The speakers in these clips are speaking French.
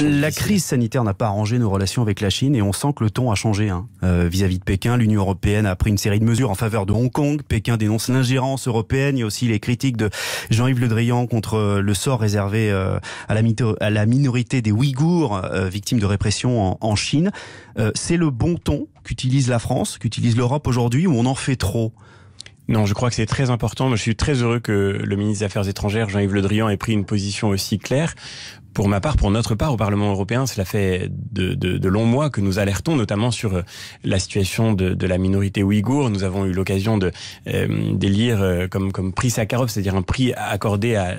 La crise sanitaire n'a pas arrangé nos relations avec la Chine et on sent que le ton a changé vis-à-vis de Pékin. L'Union européenne a pris une série de mesures en faveur de Hong Kong. Pékin dénonce l'ingérence européenne. Il y a aussi les critiques de Jean-Yves Le Drian contre le sort réservé à la minorité des Ouïghours, victimes de répression en Chine. C'est le bon ton qu'utilise la France, qu'utilise l'Europe aujourd'hui, ou on en fait trop ? Non, je crois que c'est très important. Moi, je suis très heureux que le ministre des Affaires étrangères, Jean-Yves Le Drian, ait pris une position aussi claire. Pour ma part, pour notre part, au Parlement européen, cela fait de longs mois que nous alertons, notamment sur la situation de la minorité ouïghour. Nous avons eu l'occasion d'élire comme prix Sakharov, c'est-à-dire un prix accordé à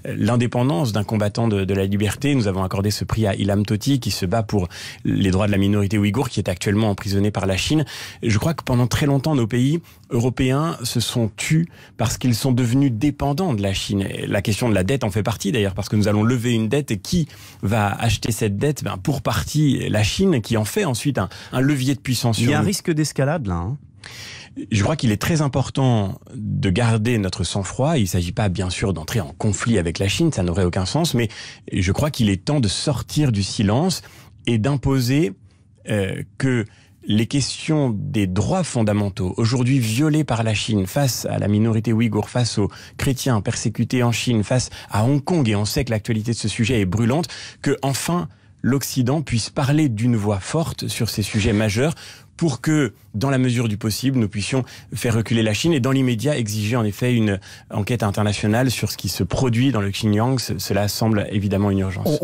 l'indépendance d'un combattant de la liberté. Nous avons accordé ce prix à Ilham Tohti, qui se bat pour les droits de la minorité ouïghour, qui est actuellement emprisonné par la Chine. Je crois que pendant très longtemps, nos pays européens se sont tus parce qu'ils sont devenus dépendants de la Chine. Et la question de la dette en fait partie d'ailleurs, parce que nous allons lever une dette et qui va acheter cette dette? Pour partie la Chine, qui en fait ensuite un levier de puissance. Il y a un risque d'escalade là. Je crois qu'il est très important de garder notre sang-froid. Il ne s'agit pas bien sûr d'entrer en conflit avec la Chine, ça n'aurait aucun sens, mais je crois qu'il est temps de sortir du silence et d'imposer que les questions des droits fondamentaux, aujourd'hui violés par la Chine, face à la minorité ouïghour, face aux chrétiens persécutés en Chine, face à Hong Kong, et on sait que l'actualité de ce sujet est brûlante, que enfin l'Occident puisse parler d'une voix forte sur ces sujets majeurs, pour que, dans la mesure du possible, nous puissions faire reculer la Chine et dans l'immédiat exiger en effet une enquête internationale sur ce qui se produit dans le Xinjiang. Cela semble évidemment une urgence.